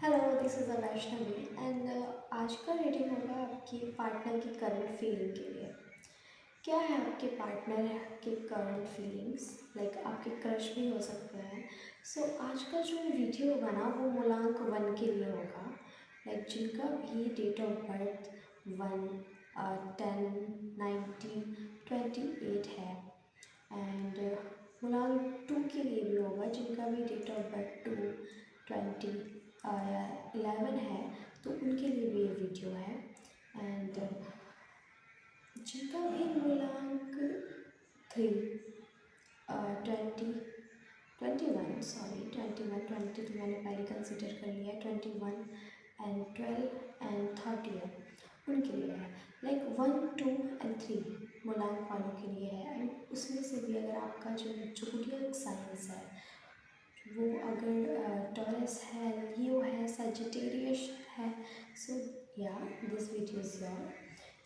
Hello, this is Vaishnavi and आज का reading होगा आपकी पार्टनर की करंट फीलिंग के लिए। क्या है आपके पार्टनर के करंट फीलिंग्स, लाइक आपके क्रश भी हो सकते हैं। सो आज का जो वीडियो होगा ना वो मूलांक 1 के लिए होगा, लाइक जिनका भी डेट ऑफ बर्थ 1, 10, 90, 28 है। एंड मूलांक 2 के लिए भी होगा जिनका भी डेट ऑफ बर्थ 2, 20 या 11 है, तो उनके लिए भी ये वीडियो है। एंड जिनका भी मूलांक 3, 20, 21, सॉरी 21, 20 तो मैंने पहले कंसिडर कर लिया है, 21 एंड 12 एंड 30 है, उनके लिए है। लाइक 1, 2 एंड 3 मूलांक वालों के लिए है। एंड उसमें से भी अगर आपका जो ज़ोडिएक साइंस है वो अगर टॉरस है, लियो है, सजिटेरियस है, सो या this video is your.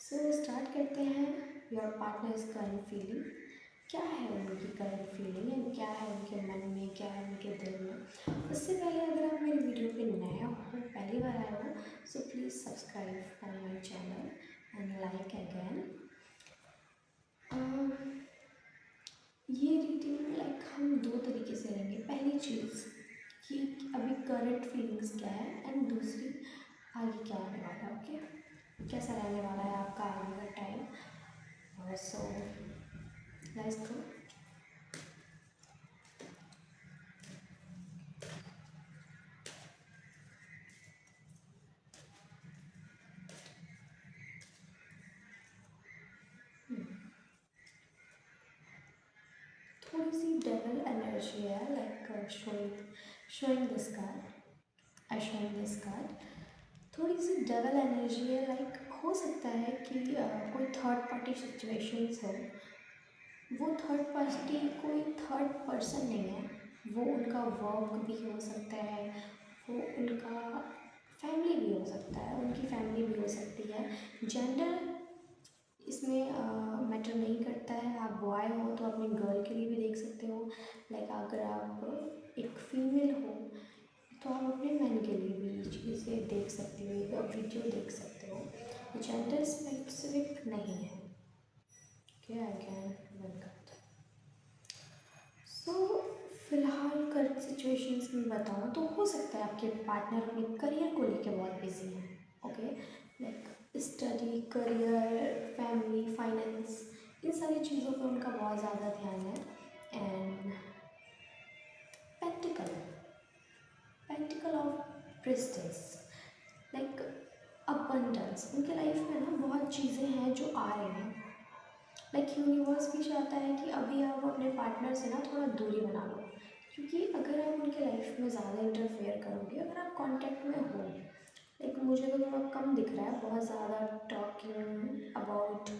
So start करते हैं। Your partner is current feeling, क्या है उनकी करंट फीलिंग एंड क्या है उनके मन में, क्या है उनके दिल में। उससे पहले अगर आप मेरे वीडियो पे नए हो, पहली बार आए हो, so please subscribe for my channel and like again. ये रीडिंग लाइक हम दो तरीके से लेंगे। पहली चीज़ कि अभी करंट फीलिंग्स क्या है एंड दूसरी आगे क्या होने वाला है। ओके, कैसा रहने वाला है आपका आगे का टाइम। So let's go. थोड़ी सी डबल एनर्जी है, like showing this card, I showing this card. थोड़ी सी डबल एनर्जी है, लाइक हो सकता है कि कोई थर्ड पार्टी सिचुएशंस हो। वो थर्ड पार्टी कोई थर्ड पर्सन नहीं है, वो उनका वर्क भी हो सकता है, वो उनका फैमिली भी हो सकता है, उनकी फैमिली भी हो सकती है। जेंडर इसमें मैटर नहीं करता है। आप बॉय हो तो अपनी गर्ल के लिए भी देख सकते हो, लाइक अगर आप एक फीमेल हो तो आप अपने मैन के लिए भी ये चीज़ें देख सकते हो, वीडियो देख सकते हो। जेंडर स्पेसिफिक नहीं है। क्या अगैन वेलकम। सो फिलहाल करंट सिचुएशंस में बताऊँ तो हो सकता है आपके पार्टनर अपने करियर को लेकर बहुत बिजी हैं। Okay, like study, career, family, finance, इन सारी चीज़ों पे उनका बहुत ज़्यादा ध्यान है। And pentacles pentacles of priestess, like abundance. उनके लाइफ में ना बहुत चीज़ें हैं जो आ रही हैं, लाइक यूनिवर्स भी चाहता है कि अभी आप अपने पार्टनर से ना थोड़ा दूरी बना लो, क्योंकि अगर आप उनके लाइफ में ज़्यादा इंटरफेयर करोगे, अगर आप कांटेक्ट में हो, लाइक मुझे तो थोड़ा कम दिख रहा है, बहुत ज़्यादा टॉकिंग अबाउट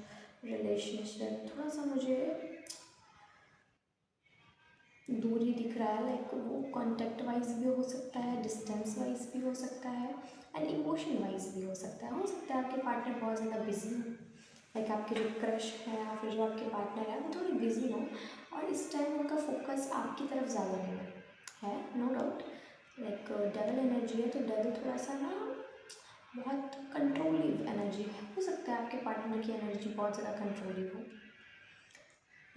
रिलेशनशिप, थोड़ा सा मुझे दूरी दिख रहा है। लाइक वो कांटेक्ट वाइज भी हो सकता है, डिस्टेंस वाइज भी हो सकता है एंड इमोशन वाइज भी हो सकता है। हो सकता है आपके पार्टनर बहुत ज़्यादा बिजी हो, लाइक आपके जो क्रश है या फिर जो आपके पार्टनर है वो थोड़ी बिजी हो और इस टाइम उनका फोकस आपकी तरफ ज़्यादा नहीं है, no doubt. Like double energy है तो डबल थोड़ा सा ना बहुत कंट्रोलिव एनर्जी है। हो सकता है आपके पार्टनर की एनर्जी बहुत ज़्यादा कंट्रोलिव हो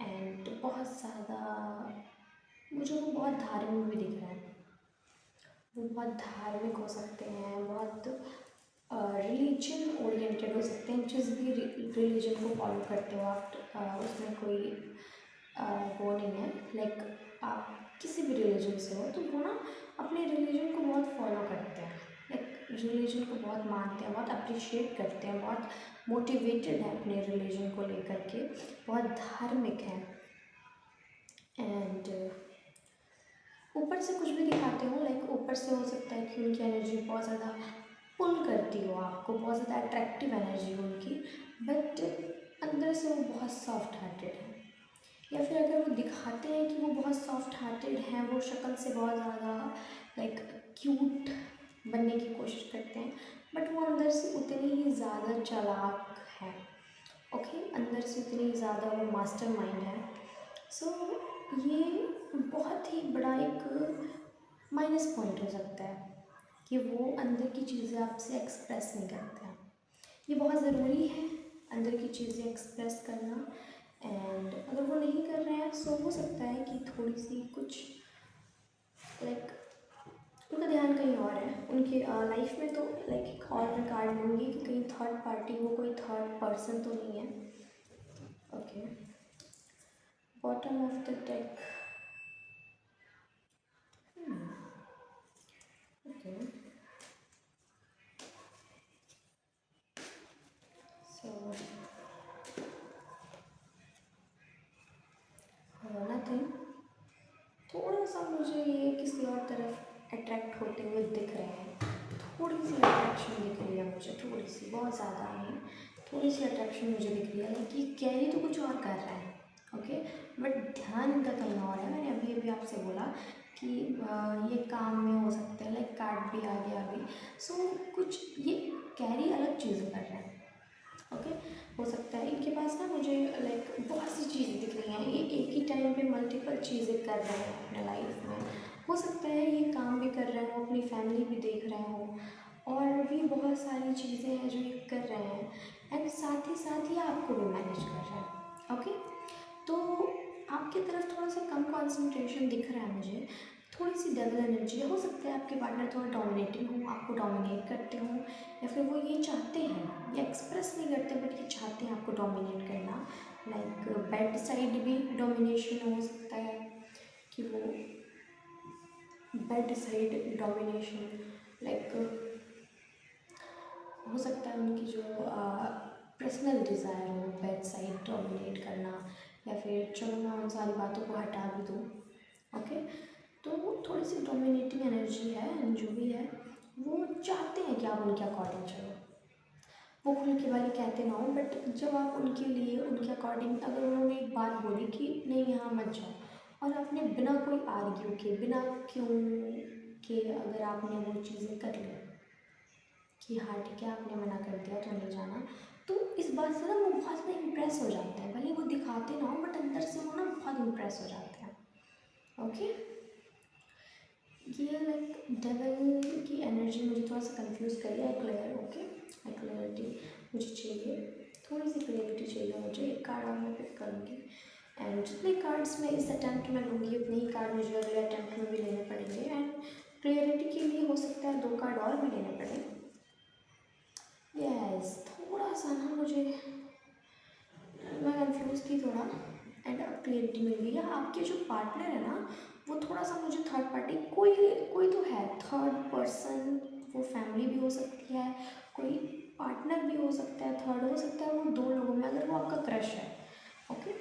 एंड बहुत ज़्यादा, मुझे वो बहुत धार्मिक भी दिख रहा है। वो बहुत धार्मिक हो सकते हैं, बहुत रिलीजन ओरिएंटेड हो सकते हैं। जिस भी रिलीजन को फॉलो करते हो आप, उसमें कोई वो नहीं है। लाइक आप किसी भी रिलीजन से हो तो वो ना अपने रिलीजन को बहुत फॉलो करते हैं, लाइक रिलीजन को बहुत मानते हैं, बहुत अप्रिशिएट करते हैं, बहुत मोटिवेटेड है अपने रिलीजन को लेकर के, बहुत धार्मिक हैं। एंड ऊपर से कुछ भी दिखाते हो, लाइक ऊपर से हो सकता है कि उनकी एनर्जी बहुत ज़्यादा पुल करती हो आपको, बहुत ज़्यादा अट्रैक्टिव एनर्जी हो उनकी, बट अंदर से वो बहुत सॉफ्ट हार्टेड है। या फिर अगर वो दिखाते हैं कि वो बहुत सॉफ्ट हार्टेड हैं, वो शक्ल से बहुत ज़्यादा लाइक क्यूट बनने की कोशिश करते हैं, बट वो अंदर से उतनी ही ज़्यादा चालाक है। ओके, अंदर से उतनी ज़्यादा वो मास्टरमाइंड है। सो ये बहुत ही बड़ा एक माइनस पॉइंट हो सकता है। कि वो अंदर की चीज़ें आपसे एक्सप्रेस नहीं करते हैं। ये बहुत ज़रूरी है अंदर की चीज़ें एक्सप्रेस करना। एंड अगर वो नहीं कर रहे हैं सो हो सकता है कि थोड़ी सी कुछ लाइक उनका ध्यान कहीं और है उनकी लाइफ में। तो लाइक एक और रिगार्ड लूँगी कि कहीं थर्ड पार्टी वो कोई थर्ड पर्सन तो नहीं है। Okay, bottom of the deck. Okay, so nothing. थोड़ा सा मुझे ये किसी और तरफ अट्रैक्ट होते हुए दिख रहे हैं। थोड़ी सी अट्रैक्शन दिख रही है मुझे, थोड़ी सी, बहुत ज़्यादा नहीं, थोड़ी सी अट्रैक्शन मुझे दिख रही है। लाइक ये कैरी तो कुछ और कर रहा है, ओके, बट ध्यान इनका कहीं और है। मैंने अभी अभी आपसे बोला कि ये काम में हो सकते हैं, लाइक कार्ड भी आ गया अभी। सो कुछ ये कैरी अलग चीज़ें कर रहे हैं, ओके। हो सकता है इनके पास ना मुझे लाइक बहुत सी चीज़ें दिख रही हैं, ये एक ही टाइम पे मल्टीपल चीज़ें कर रहे हैं अपने लाइफ में। हो सकता है ये काम भी कर रहे हो, अपनी फैमिली भी देख रहे हो, और भी बहुत सारी चीज़ें हैं जो ये कर रहे हैं। एंड साथ ही आपको भी मैनेज कर रहे हैं, ओके। तो आपकी तरफ थोड़ा सा कम कंसंट्रेशन दिख रहा है मुझे, थोड़ी सी डबल एनर्जी है। हो सकता है आपके पार्टनर थोड़ा डोमिनेटिंग हो, आपको डोमिनेट करते हो, या फिर वो ये चाहते हैं, ये एक्सप्रेस नहीं करते बट ये चाहते हैं आपको डोमिनेट करना। लाइक बेड साइड भी डोमिनेशन हो सकता है कि वो बेड साइड डोमिनेशन, लाइक हो सकता है उनकी जो पर्सनल डिज़ायर हो बेड साइड डोमिनेट करना, या फिर चलो मैं उन सारी बातों को हटा भी दूँ, ओके। तो वो थोड़ी सी डोमिनेटिंग एनर्जी है, एंड जो भी है वो चाहते हैं कि आप उनके अकॉर्डिंग चलो। वो खुल के वाली कहते ना हो, बट जब आप उनके लिए उनके अकॉर्डिंग अगर उन्होंने एक बात बोली कि नहीं यहाँ मत जाओ, और आपने बिना कोई आर्ग्यू के, बिना क्यों के अगर आपने वो चीज़ें कर ली कि हाँ ठीक है आपने मना कर दिया तो नहीं जाना, तो इस बात से ना वो बहुत ज़्यादा इम्प्रेस हो जाते हैं। भले वो दिखाते ना हो बट अंदर से वो ना बहुत इम्प्रेस हो जाते हैं, ओके। ये लाइक डेवल की एनर्जी मुझे थोड़ा सा कंफ्यूज करी है। क्लियर, ओके, क्लैरिटी मुझे चाहिए, थोड़ी सी क्लैरिटी चाहिए मुझे। एक कार्ड और मैं पिक करूँगी, एंड जितने कार्ड्स मैं इस अटैम्प्ट में लूँगी उतने ही कार्ड मुझे अगले अटैम्प्ट में भी लेने पड़ेंगे। एंड क्लियरिटी के लिए हो सकता है 2 कार्ड और भी लेने पड़े। यस, थोड़ा सा ना मुझे, मैं कंफ्यूज थी थोड़ा, एंड अब क्लियरिटी मिल गई है। आपके जो पार्टनर है ना वो थोड़ा सा मुझे थर्ड पार्टी, कोई कोई तो है थर्ड पर्सन, वो फैमिली भी हो सकती है, कोई पार्टनर भी हो सकता है, थर्ड हो सकता है, वो 2 लोगों में अगर वो आपका क्रश है, ओके।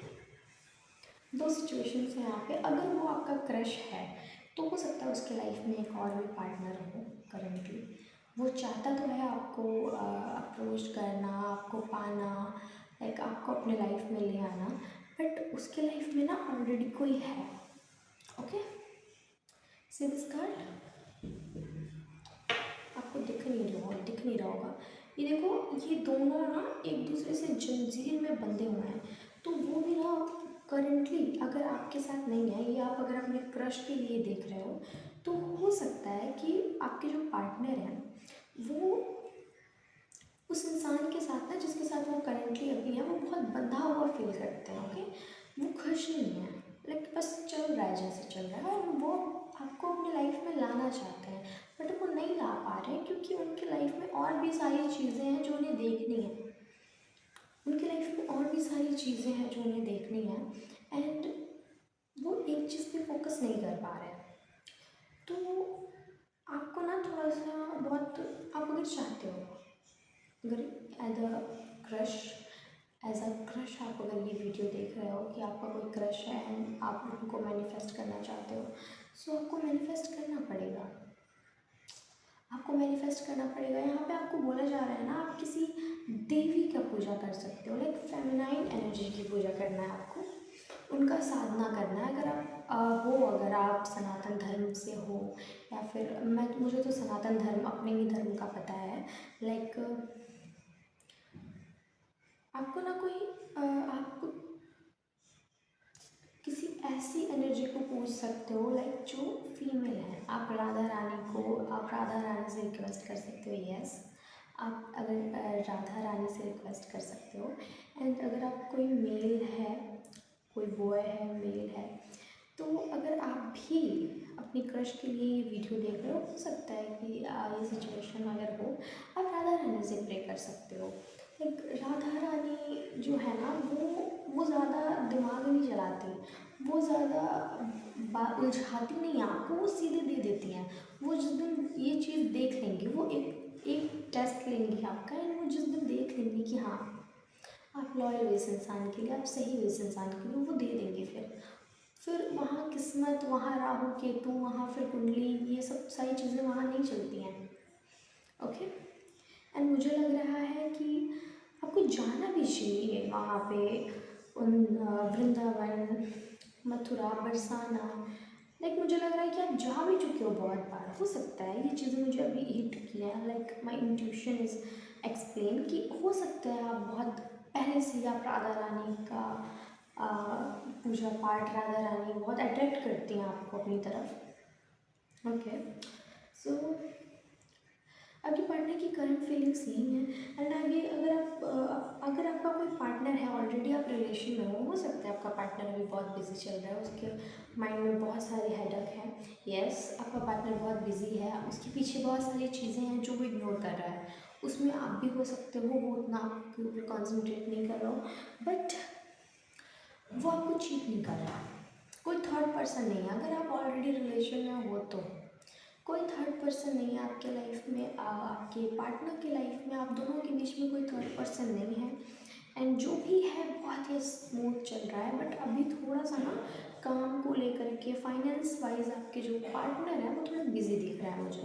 2 सिचुएशंस हैं यहाँ पे। अगर वो आपका क्रश है तो हो सकता है उसके लाइफ में एक और भी पार्टनर हो करंटली। वो चाहता तो है आपको अप्रोच करना, आपको पाना, लाइक आपको अपने लाइफ में ले आना, बट उसके लाइफ में ना ऑलरेडी कोई है, ओके। सी दिस कार्ड आपको दिख नहीं रहा होगा। ये देखो, ये दोनों ना एक दूसरे से जंजीर में बंधे हुए हैं। तो वो भी ना करंटली अगर आपके साथ नहीं है, या आप अगर अपने क्रश के लिए देख रहे हो, तो हो सकता है कि आपके जो पार्टनर हैं वो उस इंसान के साथ ना जिसके साथ वो करंटली अभी है वो बहुत बंधा हुआ फील करते हैं, ओके। वो खुश नहीं है, लाइक बस चल रहा है जैसे चल रहा है, और वो आपको अपनी लाइफ में लाना चाहते हैं बट वो नहीं ला पा रहे हैं क्योंकि उनकी लाइफ में और भी सारी चीज़ें हैं जो उन्हें देखनी है। उनकी लाइफ में और भी सारी चीज़ें हैं जो उन्हें देखनी है, एंड वो एक चीज़ पे फोकस नहीं कर पा रहे हैं। तो आपको ना थोड़ा सा बहुत, आप अगर चाहते हो, अगर एज अ क्रश आप अगर ये वीडियो देख रहे हो कि आपका कोई क्रश है एंड आप उनको मैनिफेस्ट करना चाहते हो, सो आपको मैनिफेस्ट करना पड़ेगा। आपको मैनिफेस्ट करना पड़ेगा। यहाँ पे आपको बोला जा रहा है ना आप किसी देवी का पूजा कर सकते हो, लाइक फेमिनाइन एनर्जी की पूजा करना है आपको, उनका साधना करना है। अगर आप अगर आप सनातन धर्म से हो, या फिर मुझे तो सनातन धर्म अपने ही धर्म का पता है, लाइक आपको ना कोई आप किसी ऐसी एनर्जी को पूछ सकते हो लाइक जो फीमेल है। आप राधा रानी से रिक्वेस्ट कर सकते हो, यस। आप अगर राधा रानी से रिक्वेस्ट कर सकते हो। एंड अगर आप कोई मेल है, कोई बॉय है, मेल है, तो अगर आप भी अपनी क्रश के लिए ये वीडियो देख रहे हो सकता है कि ये सिचुएशन अगर हो, आप राधा रानी से प्रे कर सकते हो। लाइक राधा रानी जो है ना, वो ज़्यादा दिमाग नहीं चलाती, वो ज़्यादा उलझाती नहीं है आपको, वो सीधे दे देती हैं। वो जिस दिन ये चीज़ देख लेंगी, वो एक एक टेस्ट लेंगी आपका, एंड वो जिस दिन देख लेंगी कि हाँ आप लॉयल हो इस इंसान के लिए, आप सही हो इस इंसान के लिए, वो दे देंगे। फिर वहाँ किस्मत, वहाँ राहु केतु, वहाँ फिर कुंडली, ये सब सारी चीज़ें वहाँ नहीं चलती हैं। ओके। एंड मुझे लग रहा है कि आपको जाना भी चाहिए वहाँ पे, उन वृंदावन, मथुरा, बरसाना। लाइक मुझे लग रहा है कि आप जा भी चुके हो बहुत बार, हो सकता है ये चीज़ें मुझे अभी हिट की हैं, like my intuition is explain कि हो सकता है आप बहुत पहले से ही आप राधा रानी का पूजा पाठ, राधा रानी बहुत अट्रैक्ट करती हैं आपको अपनी तरफ। ओके। सो आपके पार्टनर की करंट फीलिंग्स यही हैं। एंड आगे अगर आपका कोई पार्टनर है, ऑलरेडी आप रिलेशन में हो सकता है आपका पार्टनर अभी बहुत बिजी चल रहा है, उसके माइंड में बहुत सारे हेडक हैं। यस, आपका पार्टनर बहुत बिजी है, उसके पीछे बहुत सारी चीज़ें हैं जो वो इग्नोर कर रहा है, उसमें आप भी हो सकते हो, वो उतना आपके ऊपर कॉन्सेंट्रेट नहीं कर रहा हो, बट वो आपको चीट नहीं कर रहा। कोई थर्ड पर्सन नहीं है, अगर आप ऑलरेडी रिलेशन में हो तो कोई थर्ड पर्सन नहीं है आपके लाइफ में, आपके पार्टनर के लाइफ में, आप दोनों के बीच में कोई थर्ड पर्सन नहीं है। एंड जो भी है बहुत ही स्मूथ चल रहा है, बट अभी थोड़ा सा ना काम को लेकर के, फाइनेंस वाइज आपके जो पार्टनर है वो थोड़ा बिजी दिख रहा है मुझे।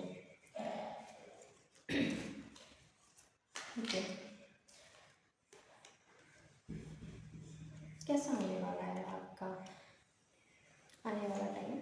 ओके। कैसा होने वाला है आपका आने वाला टाइम?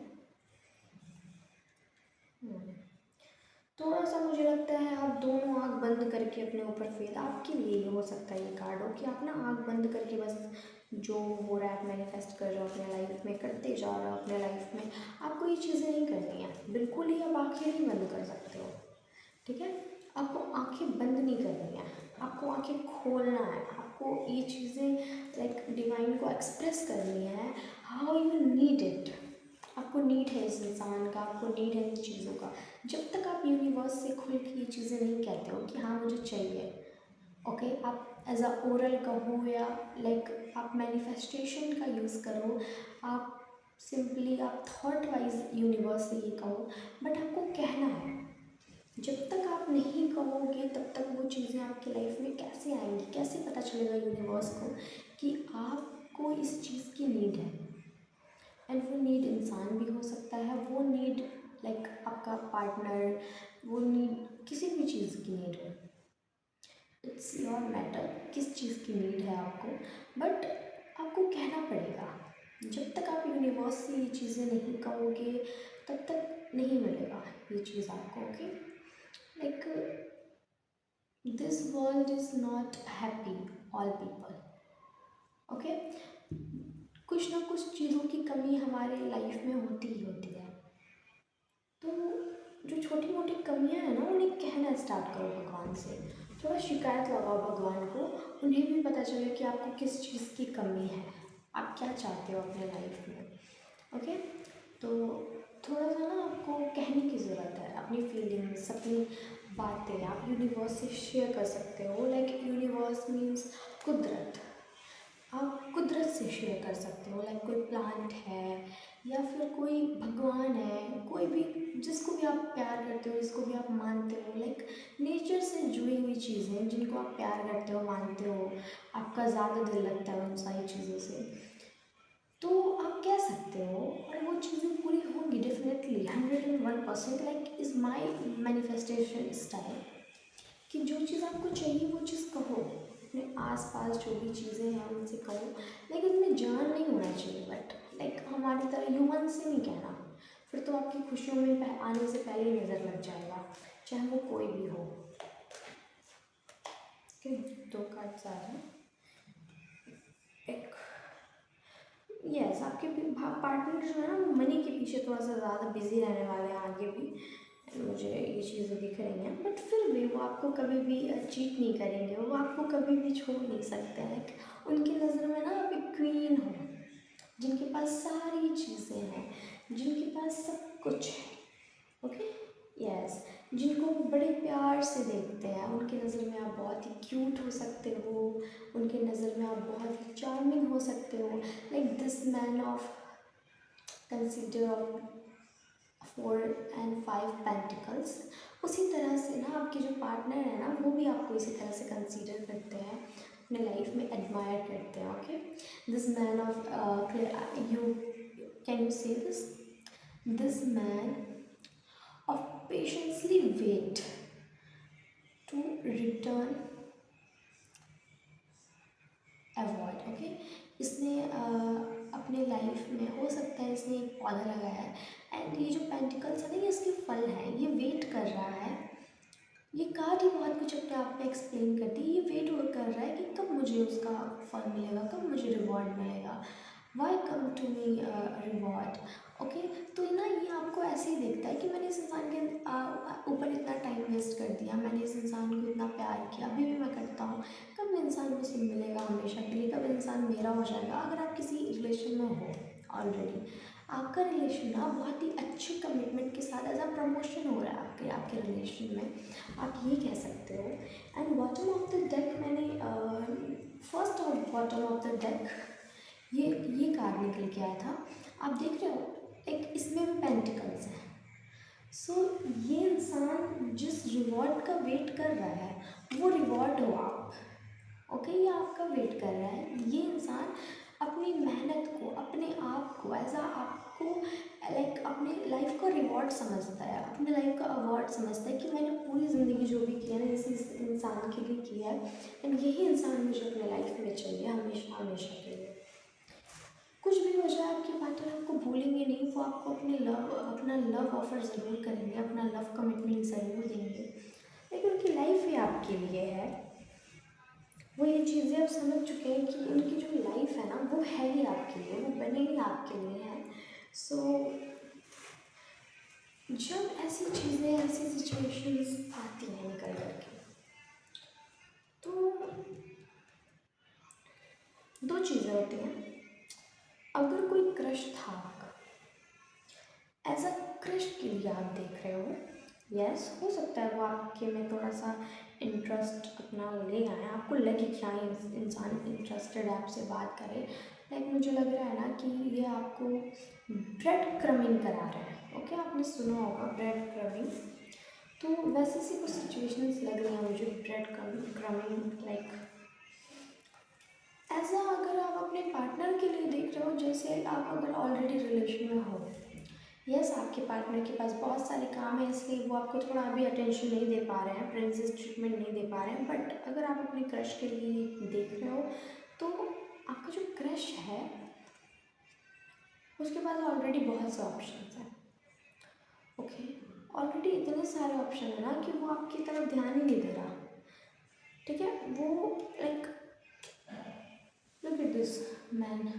थोड़ा सा मुझे लगता है आप दोनों आँख बंद करके अपने ऊपर फेल, आपके लिए ये हो सकता है ये कार्ड हो कि आप ना आँख बंद करके बस जो हो रहा है आप मैनिफेस्ट कर रहे हो अपने लाइफ में, करते जा रहे हो अपने लाइफ में। आपको ये चीज़ें नहीं करनी है, बिल्कुल ही आप आँखें नहीं बंद कर सकते हो, ठीक है। आपको आंखें बंद नहीं करनी है, आपको आंखें खोलना है, आपको ये चीज़ें लाइक डिवाइन को एक्सप्रेस करनी है, हाउ यू नीड इट। आपको नीड है इस इंसान का, आपको नीड है इन चीज़ों का। जब तक आप यूनिवर्स से खुल के ये चीज़ें नहीं कहते हो कि हाँ मुझे चाहिए, ओके, आप एज अ ओरल कहो या लाइक आप मैनिफेस्टेशन का यूज़ करो, आप सिंपली आप थॉट वाइज यूनिवर्स से ये कहो, बट आपको कहना है। जब तक आप नहीं कहोगे तब तक वो चीज़ें आपकी लाइफ में कैसे आएंगी, कैसे पता चलेगा यूनिवर्स को कि आपको इस चीज़ की नीड है। एंड वो नीड इंसान भी हो सकता है, वो नीड लाइक आपका पार्टनर, वो नीड किसी भी चीज़ की नीड है, इट्स योर मैटर किस चीज़ की नीड है आपको, बट आपको कहना पड़ेगा। जब तक आप यूनिवर्स से ये चीज़ें नहीं कहोगे तब तक नहीं मिलेगा ये चीज़ आपको। Okay. Like this world is not happy all people, okay. कुछ ना कुछ चीज़ों की कमी हमारे लाइफ में होती ही होती है, तो जो छोटी मोटी कमियां हैं ना उन्हें कहना स्टार्ट करो भगवान से, थोड़ा शिकायत लगाओ भगवान को, उन्हें भी पता चले कि आपको किस चीज़ की कमी है, आप क्या चाहते हो अपने लाइफ में। ओके। तो थोड़ा सा ना आपको कहने की ज़रूरत है अपनी फीलिंग्स, अपनी बातें आप यूनिवर्स से शेयर कर सकते हो। लाइक यूनिवर्स मीन्स कुदरत, आप कुदरत से शेयर कर सकते हो। लाइक कोई प्लांट है या फिर कोई भगवान है, कोई भी जिसको भी आप प्यार करते हो, जिसको भी आप मानते हो, लाइक नेचर से जुड़ी हुई चीज़ें जिनको आप प्यार करते हो, मानते हो, आपका ज़्यादा दिल लगता है उन सारी चीज़ों से, तो आप कह सकते हो और वो चीज़ें पूरी होंगी definitely 101%। Like is my manifestation style कि जो चीज़ आपको चाहिए वो चीज़ कहो, अपने आसपास जो भी चीज़ें हैं उनसे कहो, लेकिन उसमें जान नहीं होना चाहिए, बट लाइक हमारी तरह ह्यूमन से नहीं कहना, फिर तो आपकी खुशियों में आने से पहले ही नज़र लग जाएगा, चाहे वो कोई भी हो। ओके, 2 कार्ड्स आ रहे हैं। एक यस आपके पार्टनर जो है ना वो मनी के पीछे थोड़ा सा ज़्यादा बिजी रहने वाले हैं आगे भी, मुझे ये चीज़ें दिख रही हैं। बट फिर भी वो आपको कभी भी चीट नहीं करेंगे, वो आपको कभी भी छोड़ नहीं सकते। लाइक उनकी नज़र में ना आप एक क्वीन हो, जिनके पास सारी चीज़ें हैं, जिनके पास सब कुछ है। ओके, यस, जिनको वो बड़े प्यार से देखते हैं। उनकी नज़र में आप बहुत ही क्यूट हो सकते हो, उनके नज़र में आप बहुत ही चार्मिंग हो सकते हो। Like this man of consider of 4 and 5 pentacles. उसी तरह से ना आपके जो पार्टनर है ना वो भी आपको इसी तरह से कंसीडर करते हैं, अपने लाइफ में एडमायर करते हैं। Okay, this man of you can you say this man of patiently wait to return award। Okay, इसने अपने लाइफ में हो सकता है इसने एक पौधा लगाया है, एंड ये जो पेंटिकल्स है ना ये इसके फल हैं, ये वेट कर रहा है। ये कार्ड ही बहुत कुछ अपने आप में एक्सप्लेन करती है। ये वेट कर रहा है कि कब मुझे उसका फल मिलेगा, कब मुझे रिवॉर्ड मिलेगा, why come to me reward. Okay, तो ना ये आपको ऐसे ही देखता है कि मैंने इस इंसान के ऊपर इतना टाइम वेस्ट कर दिया, मैंने इस इंसान को इतना प्यार किया, अभी भी मैं करता हूँ, कब इंसान मुझसे मिलेगा हमेशा के लिए, कब इंसान मेरा हो जाएगा। अगर आप किसी रिलेशन में हो ऑलरेडी, आपका रिलेशन ना बहुत ही अच्छे कमिटमेंट के साथ एज अ प्रमोशन हो रहा है आपके आपके रिलेशन में, आप ये कह सकते हो। And bottom of the deck मैंने फर्स्ट और बॉटम ऑफ द डेक ये कार्ड निकल के आया था। आप देख रहे हो एक इसमें भी पेंटिकल्स हैं। सो ये इंसान जिस रिवॉर्ड का वेट कर रहा है वो रिवॉर्ड हो आप। ओके, ये आपका वेट कर रहा है। ये इंसान अपनी मेहनत को, अपने आप को एज आ आपको लाइक अपने लाइफ को रिवॉर्ड समझता है, अपने लाइफ का अवार्ड समझता है कि मैंने पूरी ज़िंदगी जो भी किया ना इसी इंसान के लिए किया है, एंड यही इंसान मुझे अपने लाइफ में चाहिए हमेशा हमेशा के लिए। कुछ भी हो जाए आपके पार्टनर आपको भूलेंगे नहीं, वो आपको अपना लव ऑफर ज़रूर करेंगे, अपना लव कमिटमेंट ज़रूर देंगे, लेकिन उनकी लाइफ ही आपके लिए है। वो ये चीज़ें अब समझ चुके हैं कि उनकी जो लाइफ है ना वो है ही आपके लिए, वो बने ही आपके लिए है। सो जब ऐसी चीज़ें, ऐसी सिचुएशंस आती हैं निकल करके, तो दो चीज़ें होती हैं। अगर कोई क्रश था आपका, एज अ क्रश के लिए आप देख रहे हो, यस हो सकता है वो आपके में थोड़ा सा इंटरेस्ट अपना ले आए, आपको लगे कि हाँ इंसान इंटरेस्टेड है आपसे बात करे। लाइक मुझे लग रहा है ना कि ये आपको ब्रेड क्रमिंग करा रहे हैं। ओके, आपने सुना होगा ब्रेड क्रमिंग, तो वैसे सी कुछ सिचुएशंस लग रही हैं मुझे ब्रेड क्रमिंग। लाइक ऐसा अगर आप अपने पार्टनर के लिए देख रहे हो, जैसे आप अगर ऑलरेडी रिलेशन में हो, यस आपके पार्टनर के पास बहुत सारे काम है इसलिए वो आपको थोड़ा अभी अटेंशन नहीं दे पा रहे हैं, प्रिंसेस ट्रीटमेंट नहीं दे पा रहे हैं। बट अगर आप अपने क्रश के लिए देख रहे हो तो आपका जो क्रश है उसके पास ऑलरेडी बहुत से ऑप्शन हैं। ओके, ऑलरेडी इतने सारे ऑप्शन है ना कि वो आपकी तरफ ध्यान ही नहीं दे रहा। ठीक है, वो like look at this man,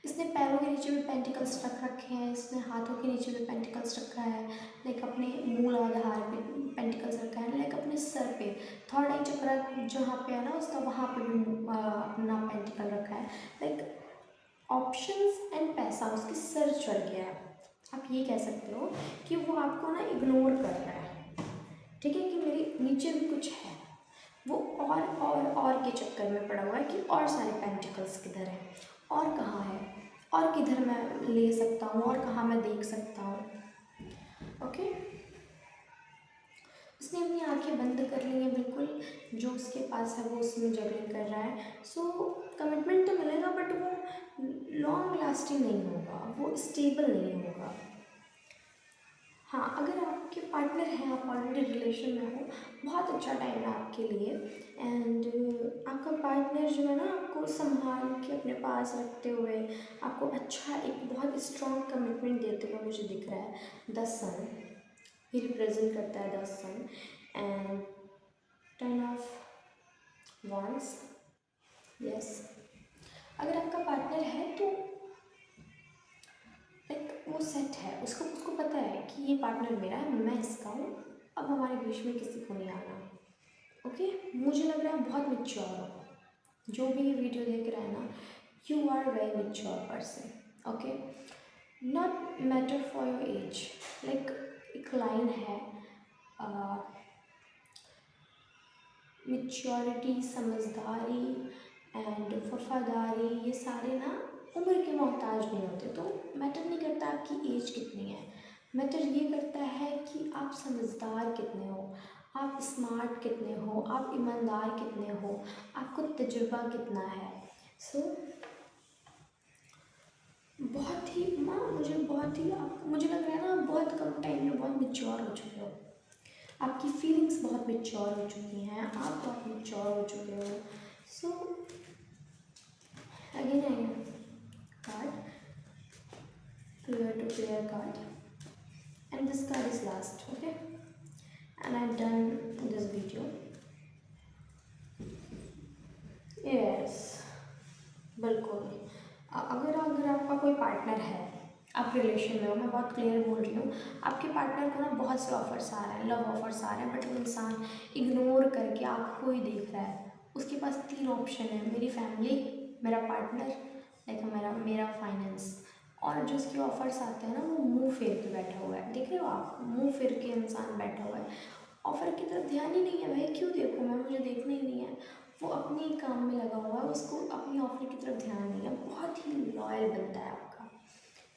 इसने पैरों के नीचे भी पेंटिकल्स रख रखे हैं, इसने हाथों के नीचे भी पेंटिकल्स रखा है, लाइक अपने मूलाधार पे पेंटिकल्स रखा है, लाइक अपने सर पे थर्ड आई चक्र जहाँ पे है ना उसका वहाँ पे भी अपना पेंटिकल रखा है। लाइक ऑप्शंस एंड पैसा उसके सर चढ़ गया है। आप ये कह सकते हो कि वो आपको ना इग्नोर कर रहा है। ठीक है, कि मेरे नीचे भी कुछ है, वो और के चक्कर में पड़ा हुआ है कि और सारे पेंटिकल्स किधर हैं, और कहाँ है, और किधर मैं ले सकता हूँ, और कहाँ मैं देख सकता हूँ। ओके, उसने अपनी आंखें बंद कर ली हैं बिल्कुल, जो उसके पास है वो उसमें जगलिंग कर रहा है। सो कमिटमेंट तो मिलेगा बट वो लॉन्ग लास्टिंग नहीं होगा, वो स्टेबल नहीं होगा। हाँ, अगर आपके पार्टनर हैं, आप ऑलरेडी रिलेशन में हो, बहुत अच्छा टाइम है आपके लिए। एंड आपका पार्टनर जो है ना आपको संभाल के अपने पास रखते हुए आपको अच्छा एक बहुत स्ट्रॉन्ग कमिटमेंट देते हुए मुझे दिख रहा है। द सन, ये रिप्रेजेंट करता है the sun. And 10 of wands, yes अगर आपका पार्टनर है तो वो सेट है, उसको उसको पता है कि ये पार्टनर मेरा है, मैं इसका हूँ, अब हमारे बीच में किसी को नहीं आना। ओके, मुझे लग रहा है बहुत मैच्योर हो। जो भी ये वीडियो देख रहा है ना, you are very mature person. Okay, not matter for your age. Like एक लाइन है, मैच्योरिटी, समझदारी एंड वफादारी, ये सारे ना उम्र के मोहताज नहीं होते। तो मैटर नहीं करता आपकी एज कितनी है, मैटर ये करता है कि आप समझदार कितने हो, आप स्मार्ट कितने हो, आप ईमानदार कितने हो, आपको तजुर्बा कितना है। सो बहुत ही माँ, मुझे लग रहा है ना, आप बहुत कम टाइम में बहुत मैच्योर हो चुके हो, आपकी फीलिंग्स बहुत मैच्योर हो चुकी हैं, आप बहुत मैच्योर हो चुके हो। So again card, clear to clear card, and this card is last. Okay, and I've done this video. Yes, बिल्कुल। अगर अगर आपका कोई पार्टनर है, आप रिलेशन में हो, मैं बहुत क्लियर बोल रही हूँ, आपके पार्टनर को ना बहुत से ऑफर्स आ रहे हैं, लव ऑफर्स आ रहे हैं, बट वो इंसान इग्नोर करके आपको ही देख रहा है। उसके पास 3 ऑप्शन है, मेरी फैमिली, मेरा पार्टनर, लाइक मेरा मेरा फाइनेंस। और जो उसके ऑफर्स आते हैं ना, वो मुंह फेर के बैठा हुआ है। देख रहे हो आप, मुंह फेर के इंसान बैठा हुआ है, ऑफर की तरफ ध्यान ही नहीं है। भाई क्यों देखूँ मैं, मुझे देखना ही नहीं है। वो अपने ही काम में लगा हुआ है, उसको अपनी ऑफर की तरफ ध्यान नहीं है। बहुत ही लॉयल बनता है आपका।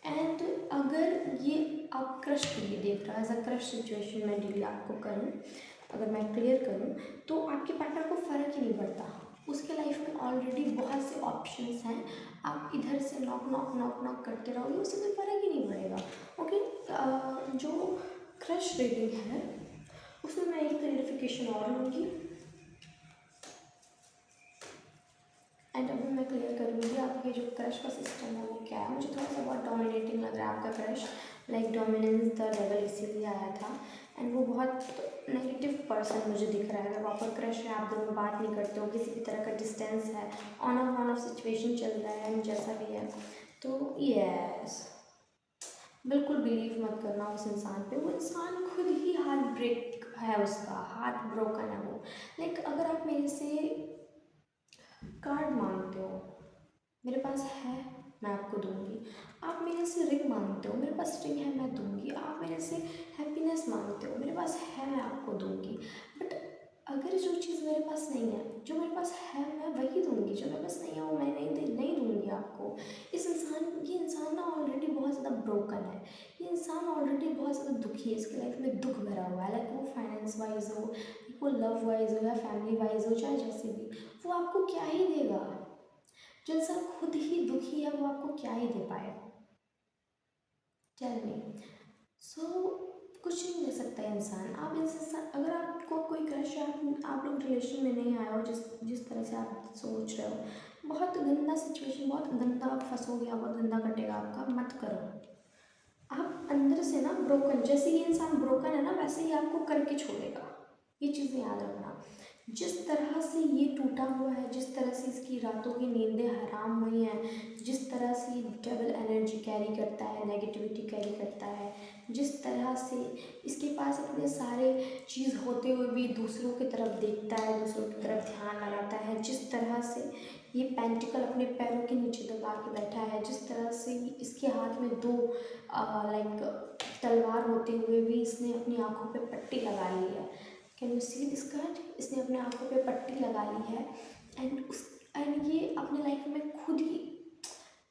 एंड अगर ये आप क्रश के लिए देख रहा है, एज अ क्रश सिचुएशन में डील आपको करूँ, अगर मैं क्लियर करूँ, तो आपके पार्टनर को फ़र्क ही नहीं पड़ता। उसके लाइफ में ऑलरेडी बहुत से ऑप्शंस हैं, आप इधर से नॉक नॉक नॉक नॉक करते रहोगे, उसे कोई फ़र्क ही नहीं पड़ेगा। ओके, जो क्रश रेटिंग है उसमें मैं एक क्लैरिफिकेशन और लूँगी, एंड अभी मैं क्लियर करूँगी आपके जो क्रश का सिस्टम है वो क्या है। मुझे थोड़ा सा बहुत डोमिनेटिंग लग रहा है आपका crush, like dominance the level इसीलिए आया था। एंड वो बहुत नेगेटिव पर्सन मुझे दिख रहा है। अगर प्रॉपर क्रश है, आप दोनों बात नहीं करते हो, किसी भी तरह का डिस्टेंस है, ऑन ऑफ सिचुएशन चल रहा है, एंड जैसा भी है, तो यस, बिल्कुल बिलीव मत करना उस इंसान पे। वो इंसान खुद ही हार्ट ब्रेक है, उसका हार्ट ब्रोकन है वो। लाइक अगर आप मेरे से कार्ड मांगते हो, मेरे पास है, मैं आपको दूंगी। आप मेरे से रिंग मांगते हो, मेरे पास रिंग है, मैं दूंगी। आप मेरे से हैप्पीनेस मांगते हो, मेरे पास है, मैं आपको दूंगी। बट अगर जो चीज़ मेरे पास नहीं है, जो मेरे पास है मैं वही दूंगी, जो मेरे पास नहीं है वो मैं नहीं दूंगी आपको। ये इंसान ना ऑलरेडी बहुत ज़्यादा ब्रोकन है, ये इंसान ऑलरेडी बहुत ज़्यादा दुखी है, इसकी लाइफ में दुख भरा हुआ है। लाइक वो फाइनेंस वाइज हो, वो लव वाइज हो, या फैमिली वाइज हो, चाहे जैसे भी, वो आपको क्या ही देगा। जो इंसान खुद ही दुखी है वो आपको क्या ही दे पाएगा, टेल मी। सो कुछ नहीं दे सकता है इंसान। आप इंसान, अगर आपको कोई क्रश है, आप लोग रिलेशन में नहीं आए हो, जिस तरह से आप सोच रहे हो, बहुत गंदा सिचुएशन, बहुत गंदा फंसोगे, बहुत गंदा कटेगा आपका, मत करो। आप अंदर से ना ब्रोकन, जैसे ये इंसान ब्रोकन है ना, वैसे ही आपको करके छोड़ेगा। ये चीज़ें याद रखना। जिस तरह से ये टूटा हुआ है, जिस तरह से इसकी रातों की नींदें हराम हुई हैं, जिस तरह से ये डबल एनर्जी कैरी करता है, नेगेटिविटी कैरी करता है, जिस तरह से इसके पास इतने सारे चीज़ होते हुए भी दूसरों की तरफ देखता है, दूसरों की तरफ ध्यान लगाता है, जिस तरह से ये पेंटिकल अपने पैरों के नीचे दबा के बैठा है, जिस तरह से इसके हाथ में 2 लाइक तलवार होते हुए भी इसने अपनी आँखों पे पट्टी लगा ली है। Can you see this card? इसने अपने आँखों पे पट्टी लगा ली है, एंड ये अपने लाइफ में खुद ही,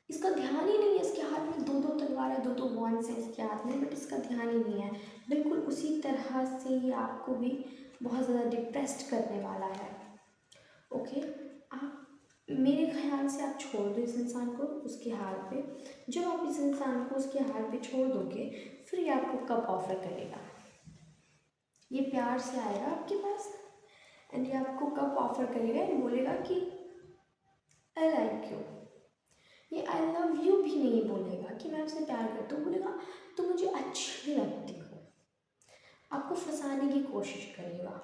इसका ध्यान ही नहीं है। इसके हाथ में 2 तलवार है, 2 वॉन्ड्स हैं इसके हाथ में, बट इसका ध्यान ही नहीं है। बिल्कुल उसी तरह से ये आपको भी बहुत ज़्यादा डिप्रेस्ड करने वाला है। ओके, आप, मेरे ख्याल से आप छोड़ दो इस इंसान को उसके हाल पे। जब आप इस इंसान को उसके हाल पे छोड़ दोगे, फिर ये आपको कब ऑफर करेगा, ये प्यार से आएगा आपके पास, एंड ये आपको कब ऑफर करेगा एंड बोलेगा कि आई लाइक यू। ये आई लव यू भी नहीं बोलेगा कि मैं आपसे प्यार करता हूँ, बोलेगा तो मुझे अच्छी लगती हो। आपको फंसाने की कोशिश करेगा।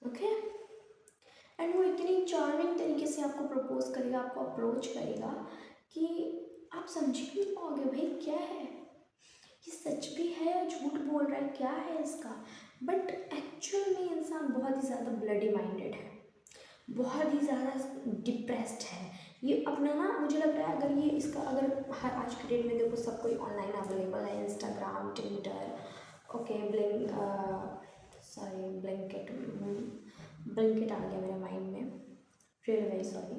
ओके, एंड वो इतनी चार्मिंग तरीके से आपको प्रपोज करेगा, आपको अप्रोच करेगा कि आप समझ ही नहीं पाओगे भाई क्या है, ये सच भी है या झूठ बोल रहा है, क्या है इसका। बट एक्चुअल में इंसान बहुत ही ज़्यादा ब्लडी माइंडेड है, बहुत ही ज़्यादा डिप्रेस्ड है। ये अपना ना, मुझे लग रहा है अगर ये इसका अगर हर आज के डेट में देखो सब कोई ऑनलाइन अवेलेबल है, Instagram, Twitter, okay, Blinkit, Blinkit आ गया मेरे माइंड में, really very sorry,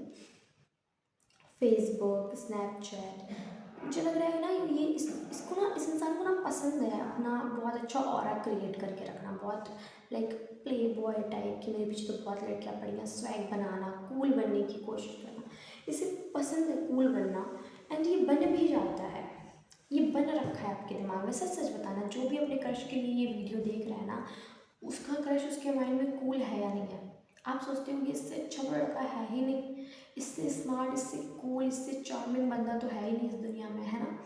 Facebook, Snapchat, मुझे लग रहा है ना ये इसको ना, इस इंसान को ना पसंद है अपना बहुत अच्छा ऑरा क्रिएट करके रखना, बहुत लाइक प्ले बॉय टाइप की, मेरे पीछे तो बहुत लड़कियाँ पड़ी हैं, स्वैग बनाना, कूल बनने की कोशिश करना, इसे पसंद है कूल बनना, एंड ये बन भी जाता है, ये बन रखा है आपके दिमाग में। सच सच बताना, जो भी अपने क्रश के लिए ये वीडियो देख रहा है ना, उसका क्रश उसके माइंड में कूल है या नहीं है। आप सोचते हो कि इससे अच्छा लड़का है ही नहीं, इससे स्मार्ट, इससे कूल, इससे चार्मिंग बंदा तो है ही नहीं इस दुनिया में, है ना।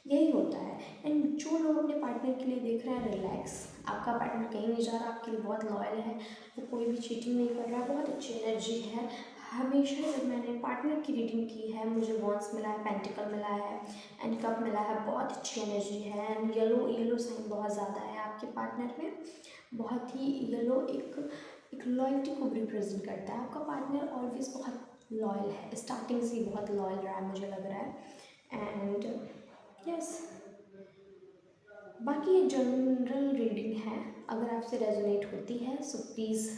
यही होता है। एंड जो लोग अपने पार्टनर के लिए देख रहे हैं, रिलैक्स, आपका पार्टनर कहीं नहीं जा रहा, आपके लिए बहुत लॉयल है, वो कोई भी चीटिंग नहीं कर रहा, बहुत अच्छी एनर्जी है। हमेशा जब मैंने पार्टनर की रीडिंग की है, मुझे वॉन्स मिला है, पेंटिकल मिला है, एंड कप मिला है, बहुत अच्छी एनर्जी है। एंड येलो साइन बहुत ज़्यादा है आपके पार्टनर में, बहुत ही येलो एक लॉयल्टी को रिप्रेजेंट करता है। आपका पार्टनर ऑलवेज बहुत लॉयल है, स्टार्टिंग से ही बहुत लॉयल रहा है मुझे लग रहा है। एंड यस, बाकी ये जनरल रीडिंग है, अगर आपसे रेजोनेट होती है so please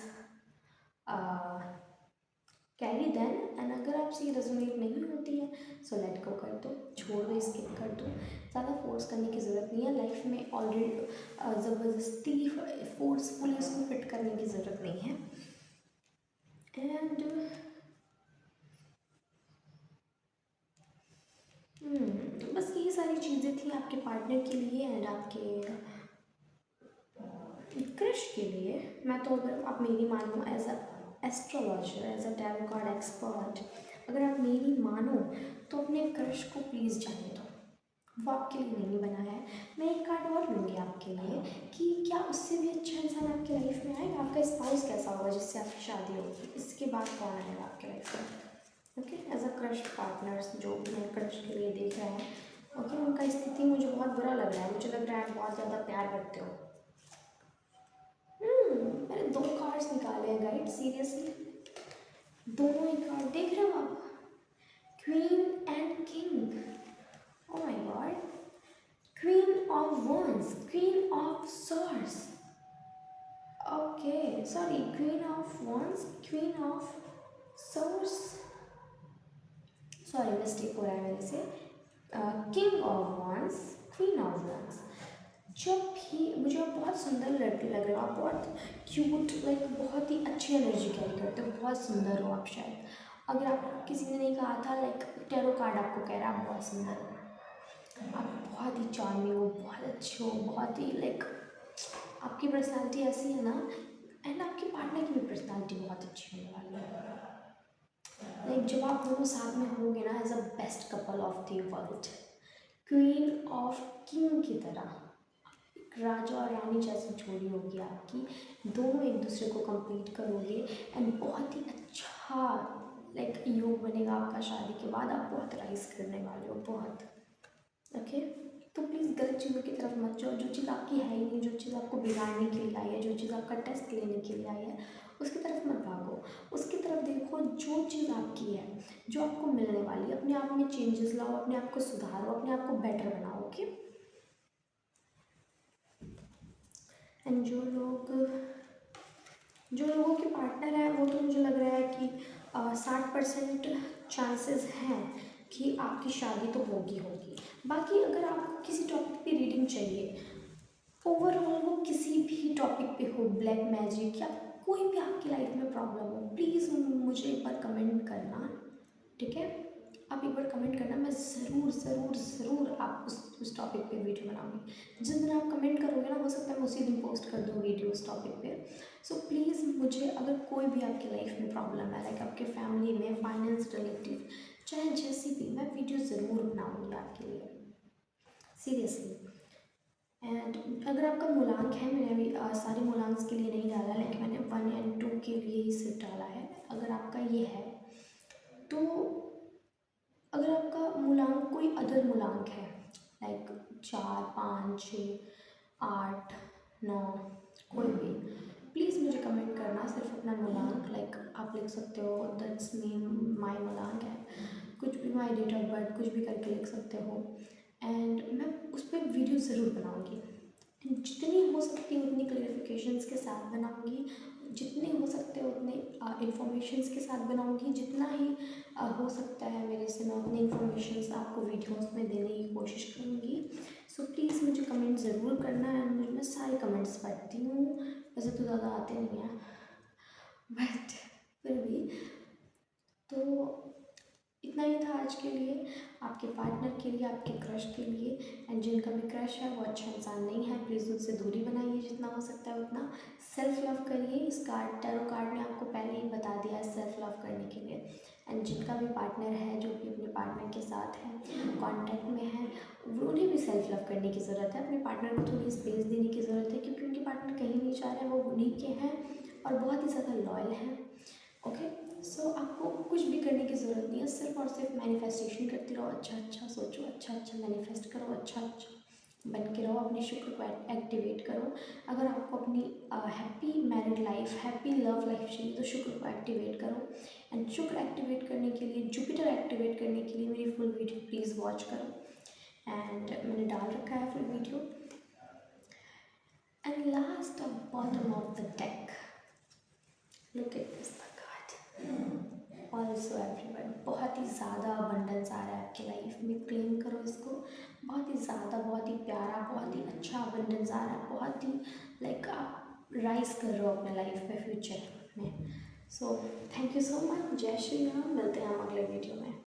carry then, and अगर आपसे ये रेजोनेट नहीं होती है सो लेट गो कर दो, छोड़ दो, स्किप कर दो, ज़्यादा फोर्स करने की ज़रूरत नहीं है लाइफ में, ऑलरेडी ज़बरदस्ती फोर्सफुली उसको फिट करने की ज़रूरत नहीं है। एंड बस यही सारी चीज़ें थी आपके पार्टनर के लिए एंड आपके क्रश के लिए। मैं तो, अगर आप मेरी मानो as a astrologer, as a tarot card expert, अगर आप मेरी मानो तो अपने क्रश को प्लीज़ जाने दो, वो आपके लिए नहीं बना है। मैं एक कार्ड और लूँगी आपके लिए कि क्या उससे भी अच्छा इंसान आपकी लाइफ में आएगा, आपका स्पाउस कैसा होगा जिससे आपकी शादी होगी, इसके बाद कौन आएगा आपके लाइफ में। Okay, as a crush partners जो मेरे क्रश के लिए देख रहे हैं, ओके, उनका स्थिति मुझे बहुत बुरा लग रहा है, मुझे लग रहा है बहुत ज़्यादा प्यार करते हो। मैंने 2 कार्ड्स निकाले हैं गाइड, सीरियसली, दोनों ही कार्ड देख रहे हो आप, queen and king, oh my God, queen of wands, queen of swords, okay sorry, queen of wands, queen of swords, sorry mistake हो रहा है मेरे से, king of wands, queen of wands। जब भी मुझे आप बहुत सुंदर लड़के लग रहे हो, आप बहुत क्यूट, लाइक बहुत ही अच्छी एनर्जी कैरी करते हो, बहुत सुंदर हो आप शायद, अगर आप किसी ने नहीं कहा था, लाइक टैरो कार्ड आपको कह रहा है आप बहुत सुंदर हो, आप बहुत ही चार्मिंग हो, बहुत अच्छे हो, बहुत ही लाइक आपकी पर्सनालिटी ऐसी है ना, एंड आपके पार्टनर की भी पर्सनालिटी बहुत अच्छी होने वाली है। लाइक जब आप दोनों साथ में होंगे ना, as a best couple of the world, queen of king की तरह, राजा और रानी जैसी जोड़ी होगी आपकी, दोनों एक दूसरे को कंप्लीट करोगे, एंड बहुत ही अच्छा लाइक योग बनेगा आपका शादी के बाद, आप बहुत राइज करने वाले हो, बहुत। ओके, तो प्लीज़ गलत चीज़ों की तरफ मत जाओ, जो चीज़ आपकी है ही नहीं, जो चीज़ आपको बिगाड़ने के लिए आई है, जो चीज़ आपका टेस्ट लेने के लिए आई है, उसकी तरफ मत भागो, उसकी तरफ देखो जो चीज़ आपकी है, जो आपको मिलने वाली है, अपने आप में चेंजेस लाओ, अपने आप को सुधारो, अपने आप को बेटर बनाओ। ओके, एंड जो लोगों के पार्टनर हैं वो तो मुझे लग रहा है कि 60% चांसेस हैं कि आपकी शादी तो होगी। बाकी अगर आपको किसी टॉपिक पे रीडिंग चाहिए, ओवरऑल वो किसी भी टॉपिक पे हो, ब्लैक मैजिक या कोई भी आपकी लाइफ में प्रॉब्लम हो, प्लीज़ मुझे एक बार कमेंट करना, ठीक है। आप एक बार कमेंट करना, मैं ज़रूर ज़रूर ज़रूर आप उस टॉपिक पे वीडियो बनाऊंगी। जिस दिन आप कमेंट करोगे ना, हो सकता है मैं उसी दिन पोस्ट कर दूँ वीडियो उस टॉपिक पे। सो प्लीज़ मुझे, अगर कोई भी आपकी लाइफ में प्रॉब्लम है, लाइक आपके फैमिली में, फाइनेंस रिलेटिव, चाहे जैसी भी, मैं वीडियो ज़रूर बनाऊँगी आपके लिए, सीरियसली। एंड अगर आपका मूलांक है, मैंने अभी सारे मूलांक के लिए नहीं डाला, लाइक मैंने 1 और 2 के लिए ही सिर्फ डाला है, अगर आपका ये है तो अगर आपका मूलांक कोई अदर मूलांक है, लाइक 4, 5, 6, 8, 9, कोई भी, प्लीज़ मुझे कमेंट करना सिर्फ अपना मूलांक। लाइक आप लिख सकते हो दैट्स मीन माई मूलांक है, कुछ भी, माई डेट ऑफ बर्थ, कुछ भी करके लिख सकते हो। एंड मैं उस पर वीडियो ज़रूर बनाऊँगी, जितनी हो सकती है उतनी क्लेरिफिकेशंस के साथ बनाऊँगी, जितने हो सकते हैं उतने इन्फॉर्मेशंस के साथ बनाऊँगी, जितना ही हो सकता है मेरे से मैं उतने इन्फॉर्मेशंस आपको वीडियोस में देने की कोशिश करूँगी। सो प्लीज़ मुझे कमेंट ज़रूर करना है। मुझे, मैं सारे कमेंट्स पढ़ती हूँ, वैसे तो ज़्यादा आते नहीं हैं बट फिर भी। तो इतना ही था आज के लिए, आपके पार्टनर के लिए, आपके क्रश के लिए। एंड जिनका भी क्रश है वो अच्छा इंसान नहीं है, प्लीज़ उससे दूरी बनाइए जितना हो सकता है उतना। सेल्फ लव करिए, इस कार्ड, टैरो कार्ड ने आपको पहले ही बता दिया है सेल्फ लव करने के लिए। एंड जिनका भी पार्टनर है, जो भी अपने पार्टनर के साथ है, कांटेक्ट में है, उन्हें भी सेल्फ लव करने की ज़रूरत है। अपने पार्टनर को थोड़ी स्पेस देने की ज़रूरत है, क्योंकि उनके पार्टनर कहीं नहीं जा रहे हैं, वो उन्हीं के हैं और बहुत ही ज़्यादा लॉयल हैं। ओके, सो आपको कुछ भी करने की ज़रूरत नहीं है, सिर्फ और सिर्फ मैनिफेस्टेशन करते रहो, अच्छा अच्छा सोचो, अच्छा अच्छा मैनिफेस्ट करो, अच्छा अच्छा बन के रहो, अपने शुक्र को एक्टिवेट करो। अगर आपको अपनी happy married life, happy love life चाहिए तो शुक्र को एक्टिवेट करो। एंड शुक्र एक्टिवेट करने के लिए, जुपिटर एक्टिवेट करने के लिए मेरी फुल वीडियो प्लीज़ वॉच करो। एंड मैंने डाल रखा है full video. And last bottom of the deck, look at this the card. Also everyone, बहुत ही ज़्यादा अबंडेंस आ रहा है आपकी लाइफ में, क्लेम करो इसको। बहुत ही ज़्यादा, बहुत ही प्यारा, बहुत ही अच्छा अबंडेंस आ रहा है, बहुत ही लाइक आप राइज कर रहे हो अपने लाइफ में, फ्यूचर में। So thank you so much, जय श्री राम, मिलते हैं हम अगले वीडियो में।